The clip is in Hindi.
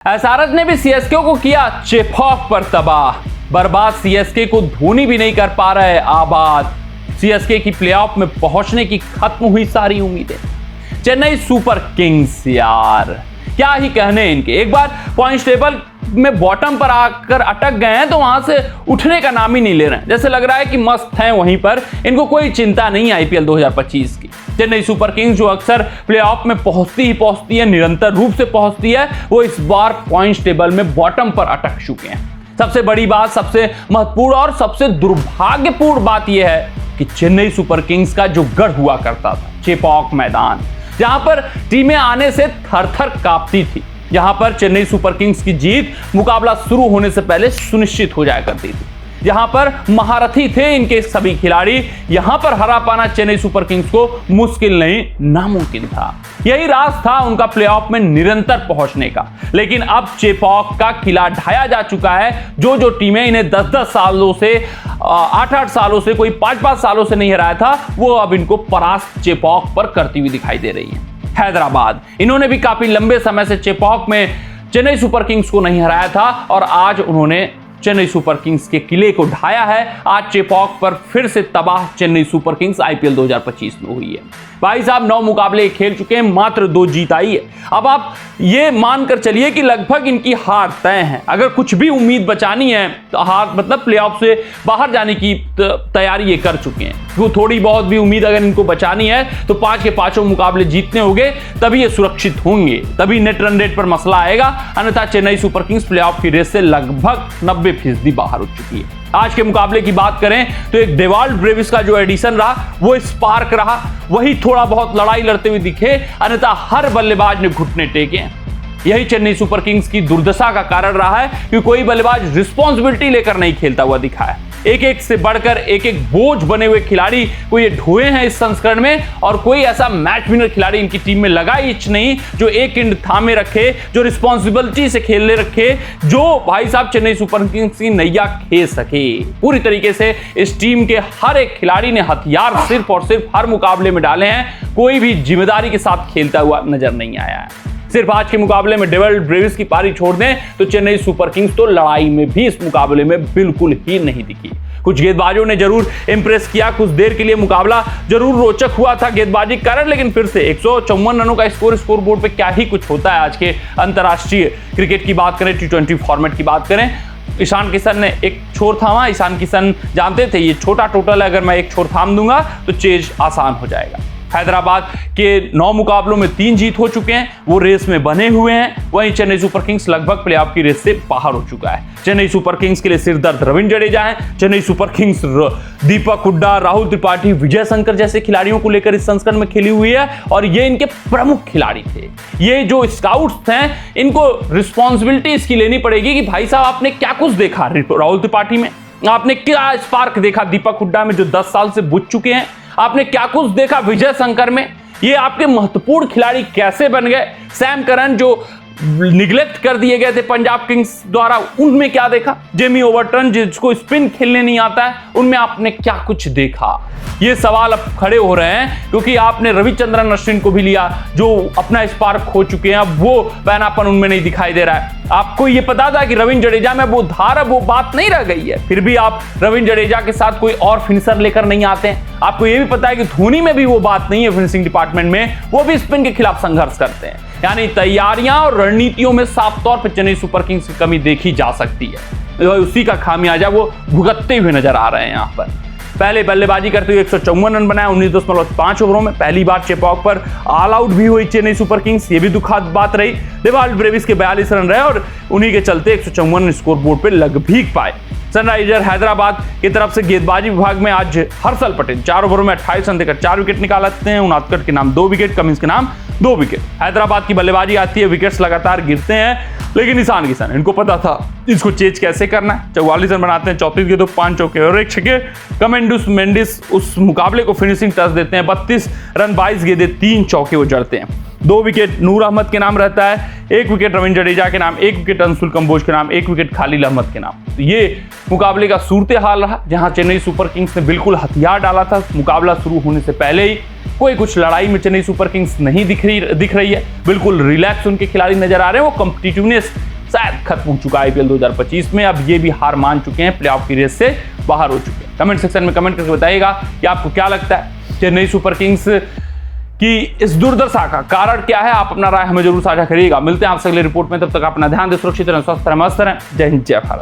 एसआरएच ने भी सीएसके को किया चेपॉक पर तबाह। बर्बाद सीएसके को धोनी भी नहीं कर पा रहे आबाद। सीएसके की प्लेऑफ में पहुंचने की खत्म हुई सारी उम्मीदें। चेन्नई सुपर किंग्स यार क्या ही कहने इनके, एक बार पॉइंट टेबल में बॉटम पर आकर अटक गए हैं तो वहां से उठने का नाम ही नहीं ले रहे हैं। जैसे लग रहा है कि मस्त हैं वहीं पर, इनको कोई चिंता नहीं आईपीएल 2025 की। चेन्नई सुपर किंग्स जो अक्सर प्लेऑफ में पहुंचती है, निरंतर रूप से पहुंचती है, वो इस बार पॉइंट टेबल में बॉटम पर अटक चुके हैं। सबसे बड़ी बात, सबसे महत्वपूर्ण और सबसे दुर्भाग्यपूर्ण बात यह है कि चेन्नई सुपर किंग्स का जो गढ़ हुआ करता था, चेपॉक मैदान, जहां पर टीमें आने से थर-थर कांपती थी, यहां पर चेन्नई सुपर किंग्स की जीत मुकाबला शुरू होने से पहले सुनिश्चित हो जाया करती थी, जहां पर महारथी थे इनके सभी खिलाड़ी, यहां पर हरा पाना चेन्नई सुपर किंग्स को मुश्किल नहीं नामुमकिन था। यही राज था उनका प्लेऑफ में निरंतर पहुंचने का। लेकिन अब चेपॉक का किला ढाया जा चुका है। जो टीमें इन्हें 10-10 सालों से 8-8 सालों से, कोई 5-5 सालों से नहीं हराया था, वो अब इनको परास्त चेपॉक पर करती हुई दिखाई दे रही है। हैदराबाद, इन्होंने भी काफी लंबे समय से चेपॉक में चेन्नई सुपर किंग्स को नहीं हराया था और आज उन्होंने चेन्नई सुपर किंग्स के किले को ढाया है। आज चेपॉक पर फिर से तबाह चेन्नई सुपर किंग्स आईपीएल 2025 में हुई है। भाई साहब 9 मुकाबले खेल चुके हैं, मात्र 2 जीत आई है। अब आप ये मानकर चलिए कि लगभग इनकी हार तय है। अगर कुछ भी उम्मीद बचानी है तो हार मतलब प्लेऑफ से बाहर जाने की तैयारी ये कर चुके हैं। तो थोड़ी बहुत भी उम्मीद अगर इनको बचानी है तो 5 के 5 मुकाबले जीतने होंगे, तभी ये सुरक्षित होंगे, तभी नेट रन रेट पर मसला आएगा। अन्यथा चेन्नई सुपर किंग्स प्लेऑफ की रेस से लगभग 90% बाहर हो चुकी है। आज के मुकाबले की बात करें तो एक डेवाल्ड ब्रेविस का जो एडिशन रहा वो स्पार्क रहा, वही थोड़ा बहुत लड़ाई लड़ते हुए दिखे, अन्यथा हर बल्लेबाज ने घुटने टेके। यही चेन्नई सुपर किंग्स की दुर्दशा का कारण रहा है कि कोई बल्लेबाज रिस्पॉन्सिबिलिटी लेकर नहीं खेलता हुआ दिखा है। एक से बढ़कर एक बोझ बने हुए खिलाड़ी को ये ढोए हैं इस संस्करण में, और कोई ऐसा मैच विनर खिलाड़ी इनकी टीम में लगा ही नहीं जो एक एंड थामे रखे, जो रिस्पॉन्सिबिलिटी से खेलने रखे, जो भाई साहब चेन्नई सुपर किंग्स की नैया खेल सके। पूरी तरीके से इस टीम के हर एक खिलाड़ी ने हथियार सिर्फ और सिर्फ हर मुकाबले में डाले हैं, कोई भी जिम्मेदारी के साथ खेलता हुआ नजर नहीं आया है। सिर्फ आज के मुकाबले में डेवाल्ड ब्रेविस की पारी छोड़ दें तो चेन्नई सुपर किंग्स तो लड़ाई में भी इस मुकाबले में बिल्कुल ही नहीं दिखी। कुछ गेंदबाजों ने जरूर इंप्रेस किया, कुछ देर के लिए मुकाबला जरूर रोचक हुआ था गेंदबाजी के कारण, लेकिन फिर से 154 रनों का स्कोर बोर्ड पे क्या ही कुछ होता है। आज के अंतर्राष्ट्रीय क्रिकेट की बात करें, T20 फॉर्मेट की बात करें, ईशान किशन ने एक छोर थामा। ईशान किशन जानते थे ये छोटा टोटल है, अगर मैं एक छोर थाम दूंगा तो चेज आसान हो जाएगा। हैदराबाद के 9 मुकाबलों में 3 जीत हो चुके हैं, वो रेस में बने हुए हैं। वहीं चेन्नई सुपर किंग्स लगभग प्लेऑफ की रेस से बाहर हो चुका है। चेन्नई सुपर किंग्स के लिए सिरदर्द रविंद्र जडेजा है। चेन्नई सुपर किंग्स दीपक हुड्डा, राहुल त्रिपाठी, विजय शंकर जैसे खिलाड़ियों को लेकर इस संस्करण में खेली हुई है और ये इनके प्रमुख खिलाड़ी थे। ये जो स्काउट्स हैं इनको रिस्पॉन्सिबिलिटी इसकी लेनी पड़ेगी कि भाई साहब आपने क्या कुछ देखा राहुल त्रिपाठी में, आपने क्या स्पार्क देखा दीपक हुड्डा में जो 10 साल से बुझ चुके हैं, आपने क्या कुछ देखा विजय शंकर में, ये आपके महत्वपूर्ण खिलाड़ी कैसे बन गए, सैम करन जो निगलेक्ट कर दिए गए थे पंजाब किंग्स द्वारा, उनमें क्या देखा, जेमी ओवरटन जिसको स्पिन खेलने नहीं आता है, उनमें आपने क्या कुछ देखा। ये सवाल अब खड़े हो रहे हैं क्योंकि आपने रविचंद्रन अश्विन को भी लिया जो अपना स्पार्क खो चुके हैं, अब वो पैनापन उनमें नहीं दिखाई दे रहा है। आपको ये पता था कि रविंद्र जडेजा में वो धार, अब वो बात नहीं रह गई है, फिर भी आप रविंद्र जडेजा के साथ कोई और फिनिशर लेकर नहीं आते हैं। आपको ये भी पता है कि धोनी में भी वो बात नहीं है फिनिशिंग डिपार्टमेंट में, वो भी स्पिन के खिलाफ संघर्ष करते हैं। यानी तैयारियां और रणनीतियों में साफ तौर पर चेन्नई सुपर किंग्स की कमी देखी जा सकती है। उसी का खामियाजा वो भुगतते हुए नजर आ रहे हैं। यहाँ पर पहले बल्लेबाजी करते हुए 154 रन बनाया 19.5 ओवरों में। पहली बार चेपॉक पर ऑल आउट भी हुई चेन्नई सुपर किंग्स, ये भी दुखद बात रही। डेवाल्ड ब्रेविस के 42 रन रहे और उन्हीं के चलते 154 स्कोर बोर्ड पर लग भी पाए। सनराइजर हैदराबाद की तरफ से गेंदबाजी विभाग में आज हर्षल पटेल 4 ओवरों में 28 रन देकर 4 विकेट निकालते हैं। उनादकट के नाम 2 विकेट, कमिंस के नाम 2 विकेट। हैदराबाद की बल्लेबाजी आती है, विकेट्स लगातार गिरते हैं, लेकिन ईशान किशन इनको पता था इसको चेज कैसे करना है। 44 रन बनाते हैं, 34 गेंदों 5 चौके और 1 छक्के। कमेंडस मेंडिस उस मुकाबले को फिनिशिंग टच देते हैं, 32 रन 22 गेंदें 3 चौके वो जड़ते हैं। 2 विकेट नूर अहमद के नाम रहता है, 1 विकेट रविंद्र जडेजा के नाम, 1 विकेट अंशुल कंबोज के नाम, 1 विकेट खालिद अहमद के नाम। तो ये मुकाबले का सूरत हाल रहा, जहां चेन्नई सुपर किंग्स ने बिल्कुल हथियार डाला था। मुकाबला शुरू होने से पहले ही कोई कुछ लड़ाई में चेन्नई सुपर किंग्स नहीं दिख रही है, बिल्कुल रिलैक्स उनके खिलाड़ी नजर आ रहे हैं। वो कॉम्पिटिटिवनेस शायद खत्म हो चुका है IPL 2025 में। अब ये भी हार मान चुके हैं, प्लेऑफ की रेस से बाहर हो चुके हैं। कमेंट सेक्शन में कमेंट करके बताइएगा कि आपको क्या लगता है, चेन्नई सुपर किंग्स की इस दुर्दशा का कारण क्या है। आप अपना राय हमें जरूर साझा करिएगा। मिलते हैं आपसे अगले रिपोर्ट में, तब तक अपना ध्यान दें, सुरक्षित रहें, स्वस्थ रहें, मस्त रहें। जय हिंद, जय भारत।